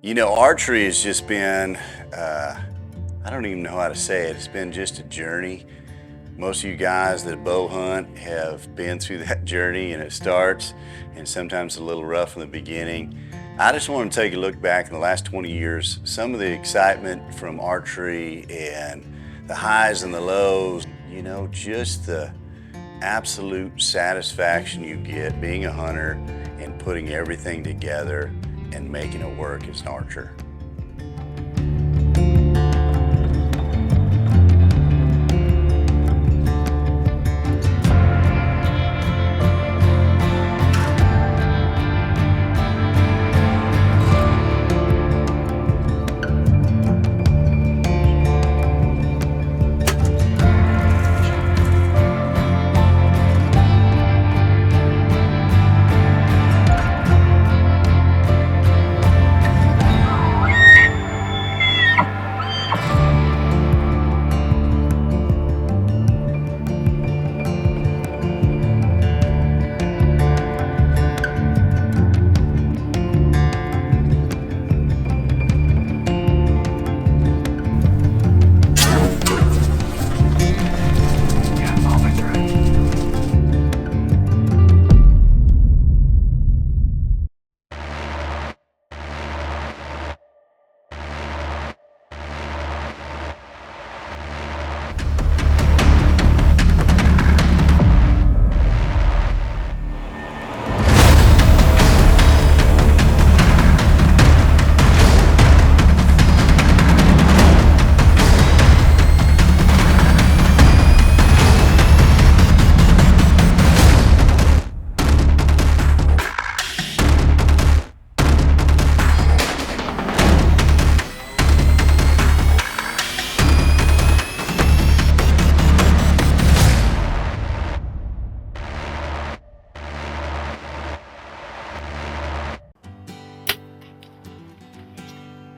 You know, archery has just been, I don't even know how to say it. It's been just a journey. Most of you guys that bow hunt have been through that journey, and it starts and sometimes a little rough in the beginning. I just want to take a look back in the last 20 years, some of the excitement from archery and the highs and the lows, just the absolute satisfaction you get being a hunter and putting everything together and making it work as an archer.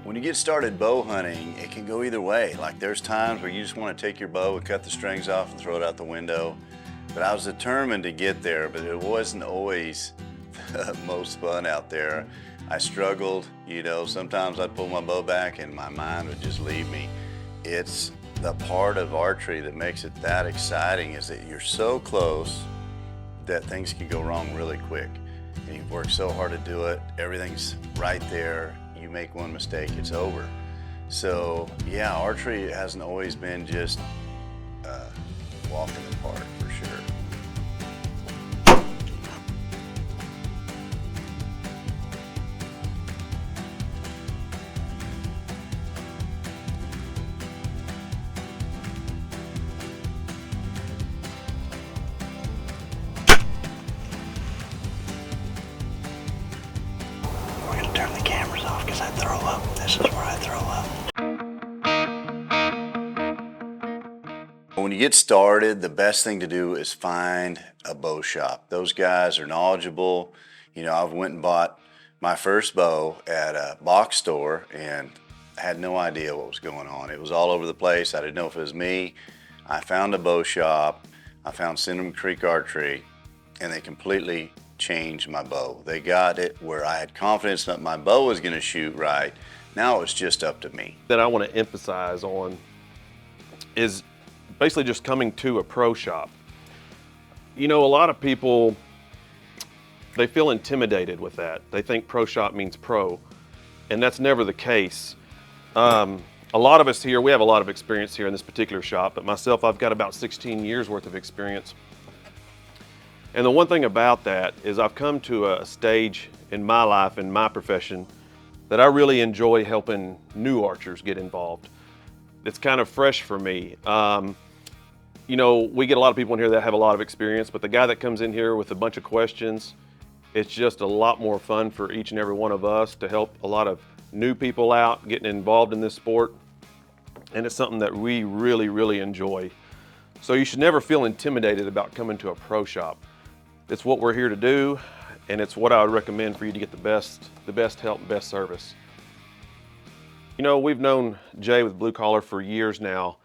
When you get started bow hunting, it can go either way. Like there's times where you just want to take your bow and cut the strings off and throw it out the window. But I was determined to get there, but it wasn't always the most fun out there. I struggled, sometimes I'd pull my bow back and my mind would just leave me. It's the part of archery that makes it that exciting is that you're so close that things can go wrong really quick. And you've worked so hard to do it, everything's right there. You make one mistake, it's over. So yeah, archery hasn't always been just a walk in the park, for sure. We're gonna turn the cameras off because I throw up. This is where I throw up. When you get started, the best thing to do is find a bow shop. Those guys are knowledgeable. I've went and bought my first bow at a box store and had no idea what was going on. It was all over the place. I didn't know if it was me. I found a bow shop. I found Cinnamon Creek Archery, and they completely changed my bow. They got it where I had confidence that my bow was going to shoot right. Now it's just up to me. That I want to emphasize on is basically just coming to a pro shop. A lot of people, they feel intimidated with that. They think pro shop means pro, and that's never the case. A lot of us here, we have a lot of experience here in this particular shop, but myself, I've got about 16 years worth of experience. And the one thing about that is I've come to a stage in my life, in my profession, that I really enjoy helping new archers get involved. It's kind of fresh for me. We get a lot of people in here that have a lot of experience, but the guy that comes in here with a bunch of questions, it's just a lot more fun for each and every one of us to help a lot of new people out getting involved in this sport. And it's something that we really, really enjoy. So you should never feel intimidated about coming to a pro shop. It's what we're here to do, and it's what I would recommend for you to get the best help and best service. We've known Jay with Blue Collar for years now,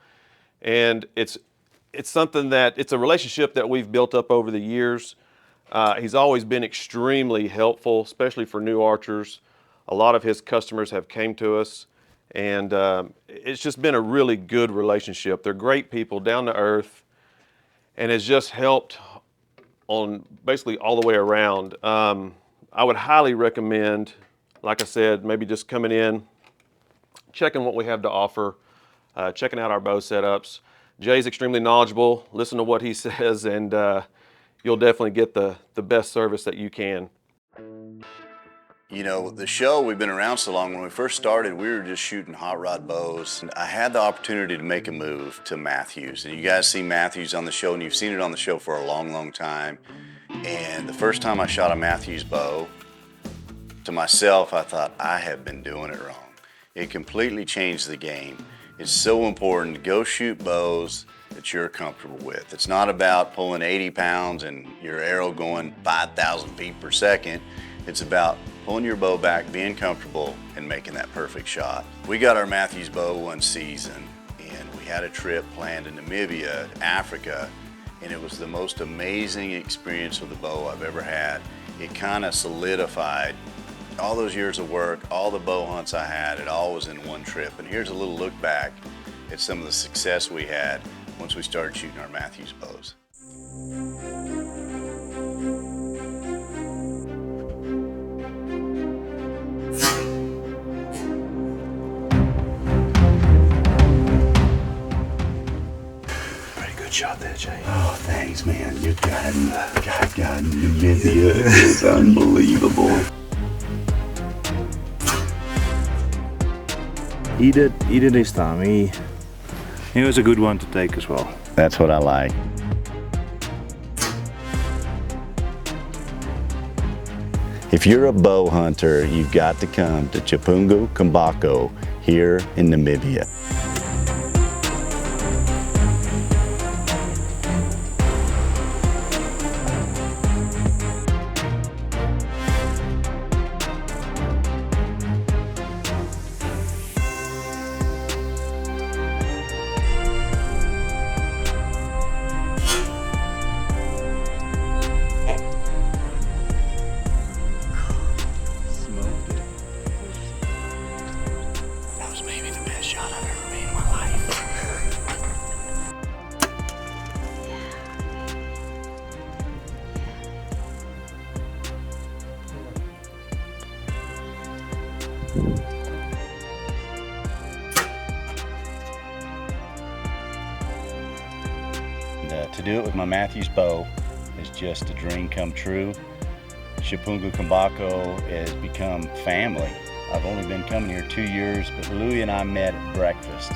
and it's something that, it's a relationship that we've built up over the years. He's always been extremely helpful, especially for new archers. A lot of his customers have came to us, and it's just been a really good relationship. They're great people, down to earth, and it's just helped on basically all the way around. I would highly recommend, like I said, maybe just coming in, checking what we have to offer, checking out our bow setups. Jay's extremely knowledgeable. Listen to what he says, and you'll definitely get the best service that you can. You know, the show, we've been around so long. When we first started, we were just shooting hot rod bows. And I had the opportunity to make a move to Matthews. And you guys see Matthews on the show, and you've seen it on the show for a long, long time. And the first time I shot a Matthews bow, to myself, I thought, I have been doing it wrong. It completely changed the game. It's so important to go shoot bows that you're comfortable with. It's not about pulling 80 pounds and your arrow going 5,000 feet per second. It's about pulling your bow back, being comfortable, and making that perfect shot. We got our Matthews bow one season, and we had a trip planned in Namibia, Africa, and it was the most amazing experience with the bow I've ever had. It kind of solidified all those years of work, all the bow hunts I had, it all was in one trip. And here's a little look back at some of the success we had once we started shooting our Matthews bows. Shot there, Jay. Oh, thanks, man. Your guide in Namibia is unbelievable. He did his time. He was a good one to take as well. That's what I like. If you're a bow hunter, you've got to come to Chipungu Kambako here in Namibia. To do it with my Matthews bow is just a dream come true. Chipungu Kambako has become family. I've only been coming here 2 years, but Louie and I met at breakfast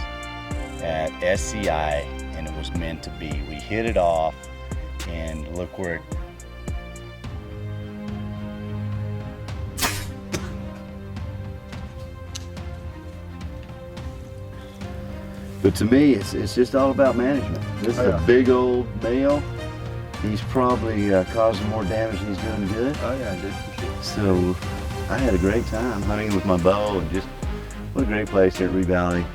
at SCI, and it was meant to be. We hit it off, and look where it But to me, it's just all about management. This is a big old male. He's probably causing more damage than he's doing good. Oh yeah, I did for sure. So I had a great time hunting with my bow, and just what a great place here at Ree Valley.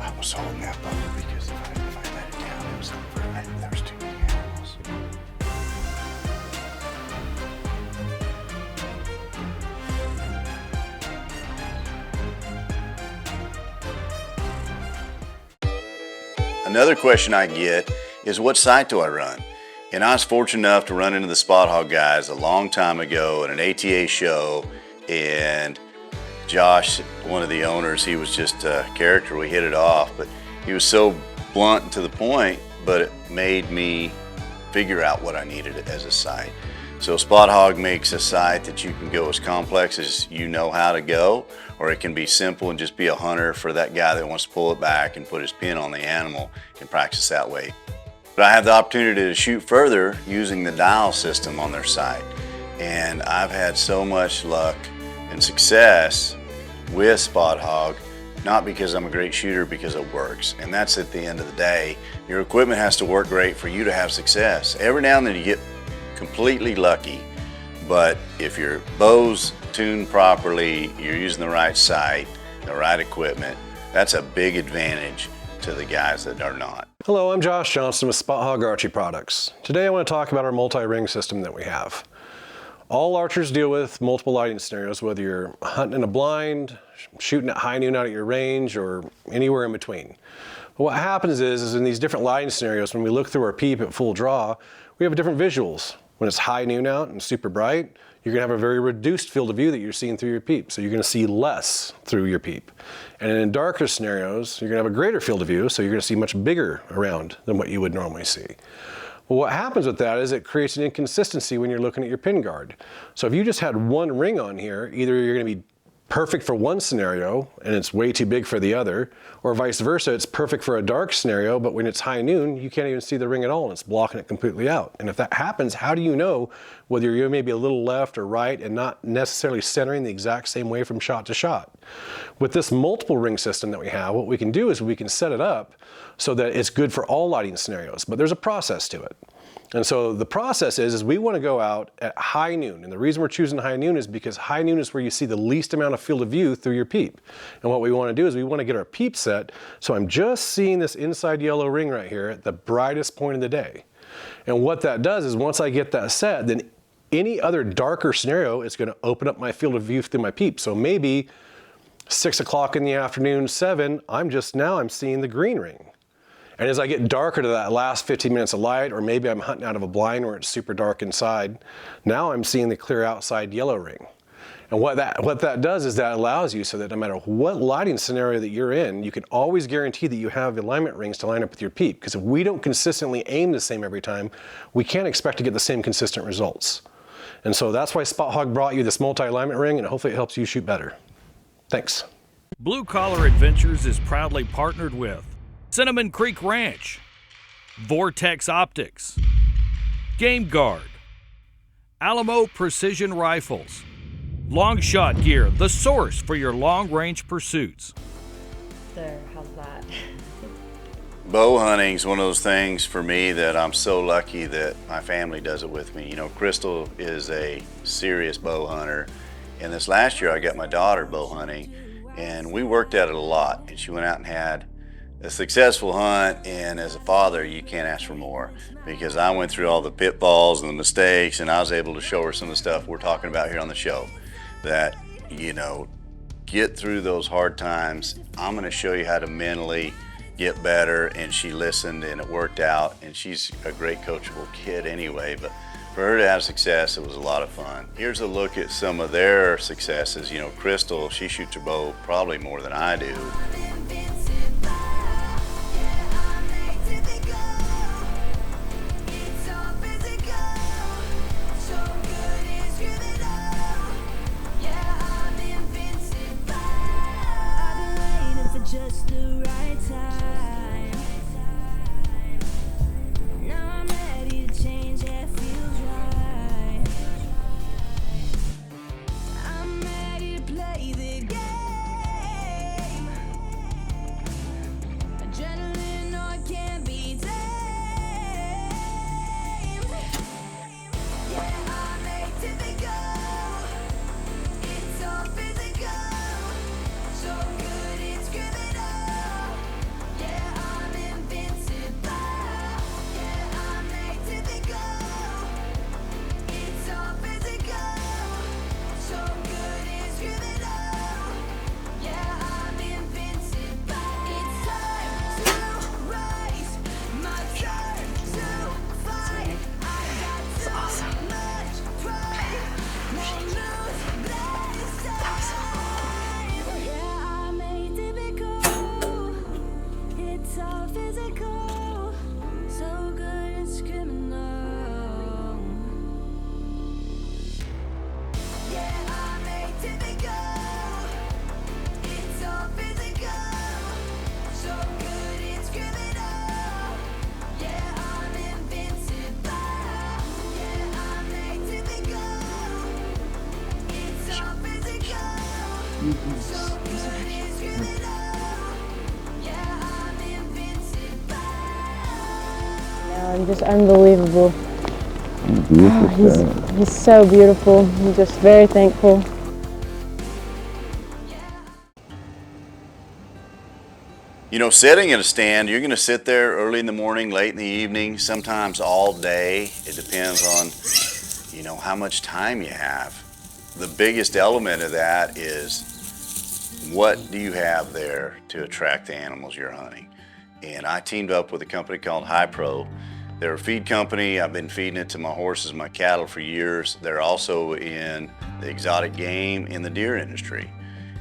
I was holding that bow because if I let it down, it was over. There was too many animals. Another question I get is, what sight do I run? And I was fortunate enough to run into the Spot Hog guys a long time ago at an ATA show, and Josh, one of the owners, he was just a character. We hit it off, but he was so blunt and to the point, but it made me figure out what I needed as a sight. So Spot Hog makes a sight that you can go as complex as you know how to go, or it can be simple and just be a hunter for that guy that wants to pull it back and put his pin on the animal and practice that way. But I have the opportunity to shoot further using the dial system on their sight. And I've had so much luck and success with Spot Hog, not because I'm a great shooter, because it works. And that's at the end of the day. Your equipment has to work great for you to have success. Every now and then you get completely lucky, but if your bow's tuned properly, you're using the right sight, the right equipment, that's a big advantage to the guys that are not. Hello, I'm Josh Johnson with Spot Hogg Archery Products. Today I want to talk about our multi-ring system that we have. All archers deal with multiple lighting scenarios, whether you're hunting in a blind, shooting at high noon out at your range, or anywhere in between. But what happens is in these different lighting scenarios, when we look through our peep at full draw, we have different visuals. When it's high noon out and super bright, you're going to have a very reduced field of view that you're seeing through your peep. So you're going to see less through your peep. And in darker scenarios, you're going to have a greater field of view, so you're going to see much bigger around than what you would normally see. Well, what happens with that is it creates an inconsistency when you're looking at your pin guard. So if you just had one ring on here, either you're going to be perfect for one scenario and it's way too big for the other, or vice versa, it's perfect for a dark scenario, but when it's high noon, you can't even see the ring at all and it's blocking it completely out. And if that happens, how do you know whether you're maybe a little left or right and not necessarily centering the exact same way from shot to shot? With this multiple ring system that we have, what we can do is we can set it up so that it's good for all lighting scenarios, but there's a process to it. And so the process is we want to go out at high noon. And the reason we're choosing high noon is because high noon is where you see the least amount of field of view through your peep. And what we want to do is we want to get our peep set so I'm just seeing this inside yellow ring right here at the brightest point of the day. And what that does is once I get that set, then any other darker scenario is going to open up my field of view through my peep. So maybe 6 o'clock in the afternoon, 7, I'm seeing the green ring. And as I get darker to that last 15 minutes of light, or maybe I'm hunting out of a blind where it's super dark inside, now I'm seeing the clear outside yellow ring. And what that does is that allows you so that no matter what lighting scenario that you're in, you can always guarantee that you have alignment rings to line up with your peep. Because if we don't consistently aim the same every time, we can't expect to get the same consistent results. And so that's why Spot Hogg brought you this multi-alignment ring, and hopefully it helps you shoot better. Thanks. Blue Collar Adventures is proudly partnered with Cinnamon Creek Ranch, Vortex Optics, Game Guard, Alamo Precision Rifles, Long Shot Gear, the source for your long-range pursuits. So, how's that? Bow hunting's one of those things for me that I'm so lucky that my family does it with me. You know, Crystal is a serious bow hunter, and this last year I got my daughter bow hunting, and we worked at it a lot, and she went out and had a successful hunt. And as a father, you can't ask for more, because I went through all the pitfalls and the mistakes, and I was able to show her some of the stuff we're talking about here on the show. That, you know, get through those hard times. I'm going to show you how to mentally get better. And she listened, and it worked out. And she's a great coachable kid anyway, but for her to have success, it was a lot of fun. Here's a look at some of their successes. You know, Crystal, she shoots her bow probably more than I do. Just the right time. Now I'm ready to change, it feels right. I'm ready to play the game. Adrenaline, no, it can't be tamed. Yeah, I'm made to be go. It's all physical. So good, it's criminal. I'm just unbelievable. He's so beautiful. I'm just very thankful. You know, sitting at a stand, you're gonna sit there early in the morning, late in the evening, sometimes all day. It depends on, you know, how much time you have. The biggest element of that is what do you have there to attract the animals you're hunting? And I teamed up with a company called High Pro. They're a feed company. I've been feeding it to my horses, my cattle for years. They're also in the exotic game in the deer industry.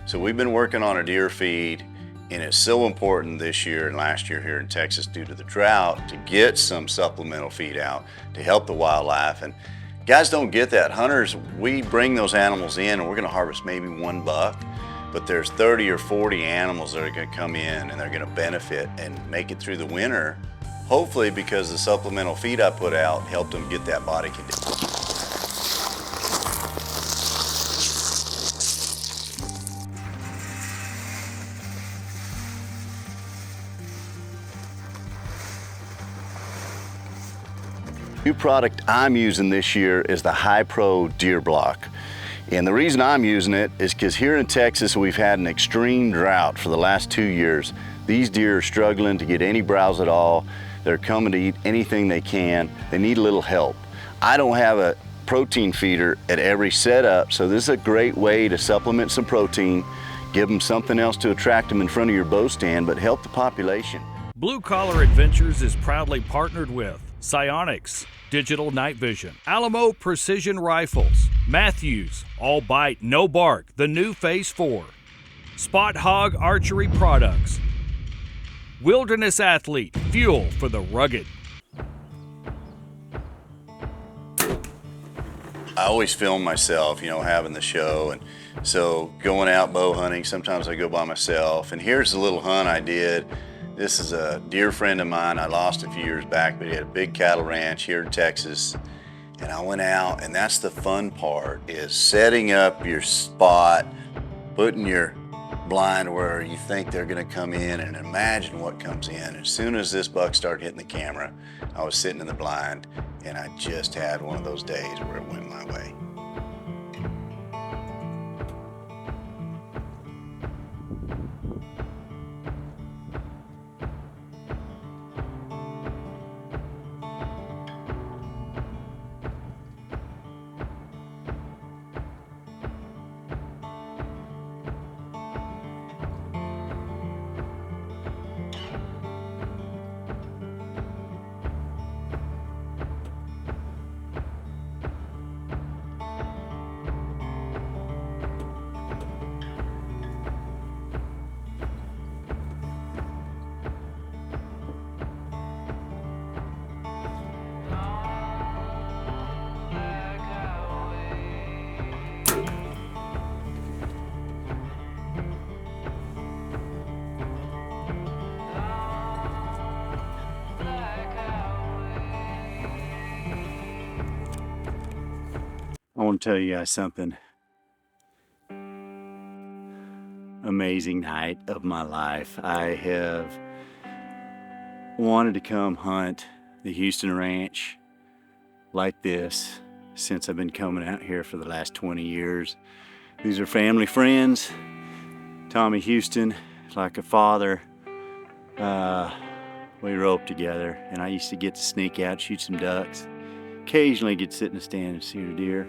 So we've been working on a deer feed, and it's so important this year and last year here in Texas due to the drought to get some supplemental feed out to help the wildlife. And guys don't get that. Hunters, we bring those animals in and we're gonna harvest maybe 1 buck, but there's 30 or 40 animals that are gonna come in and they're gonna benefit and make it through the winter, hopefully because the supplemental feed I put out helped them get that body condition. New product I'm using this year is the High Pro Deer Block. And the reason I'm using it is because here in Texas we've had an extreme drought for the last 2 years. These deer are struggling to get any browse at all. They're coming to eat anything they can. They need a little help. I don't have a protein feeder at every setup, so this is a great way to supplement some protein, give them something else to attract them in front of your bow stand, but help the population. Blue Collar Adventures is proudly partnered with Psionics, Digital Night Vision, Alamo Precision Rifles, Matthews, All Bite, No Bark, the new Phase 4, Spot Hog Archery Products, Wilderness Athlete, fuel for the rugged. I always film myself, you know, having the show, and so going out bow hunting, sometimes I go by myself, and here's a little hunt I did. This is a dear friend of mine I lost a few years back, but he had a big cattle ranch here in Texas. And I went out, and that's the fun part, is setting up your spot, putting your blind where you think they're gonna come in, and imagine what comes in. As soon as this buck started hitting the camera, I was sitting in the blind, and I just had one of those days where it went my way. I want to tell you guys something. Amazing night of my life. I have wanted to come hunt the Houston Ranch like this since I've been coming out here for the last 20 years. These are family friends. Tommy Houston, like a father. We roped together, and I used to get to sneak out, shoot some ducks. Occasionally get to sit in the stand and see a deer.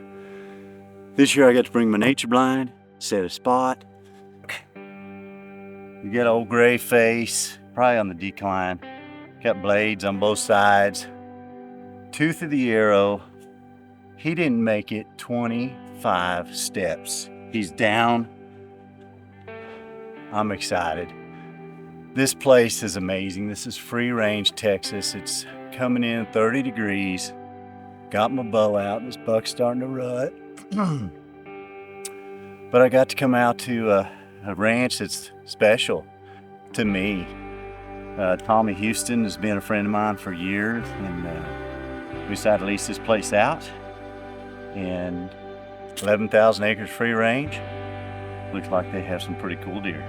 This year I got to bring my nature blind, set a spot. You get old gray face, probably on the decline. Got blades on both sides. Tooth of the arrow. He didn't make it 25 steps. He's down. I'm excited. This place is amazing. This is free range Texas. It's coming in 30 degrees. Got my bow out. This buck's starting to rut. But I got to come out to a ranch that's special to me. Tommy Houston has been a friend of mine for years, and we decided to lease this place out. And 11,000 acres free range. Looks like they have some pretty cool deer.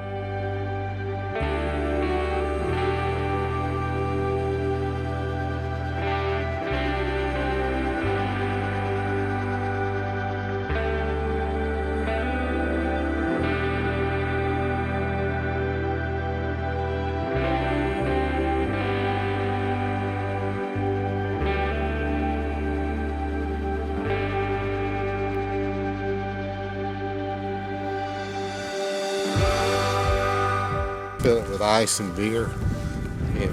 fill it with ice and beer, and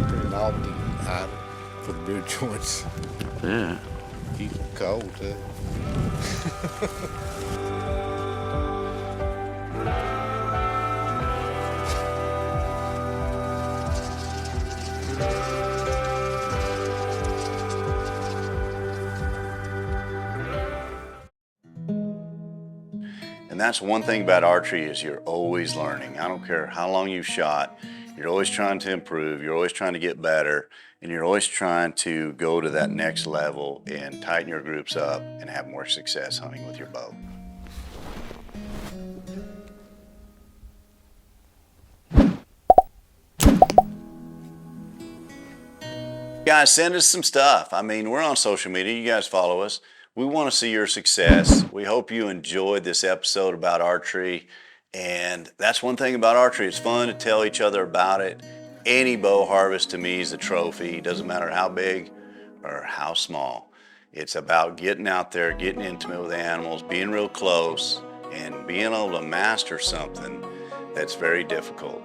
pretty novelty item for the beer joints. Yeah. Keep them cold too. And that's one thing about archery is you're always learning. I don't care how long you've shot, you're always trying to improve, you're always trying to get better, and you're always trying to go to that next level and tighten your groups up and have more success hunting with your bow. Guys, send us some stuff. I mean, we're on social media. You guys follow us. We want to see your success. We hope you enjoyed this episode about archery. And that's one thing about archery. It's fun to tell each other about it. Any bow harvest to me is a trophy. Doesn't matter how big or how small. It's about getting out there, getting intimate with animals, being real close, and being able to master something that's very difficult.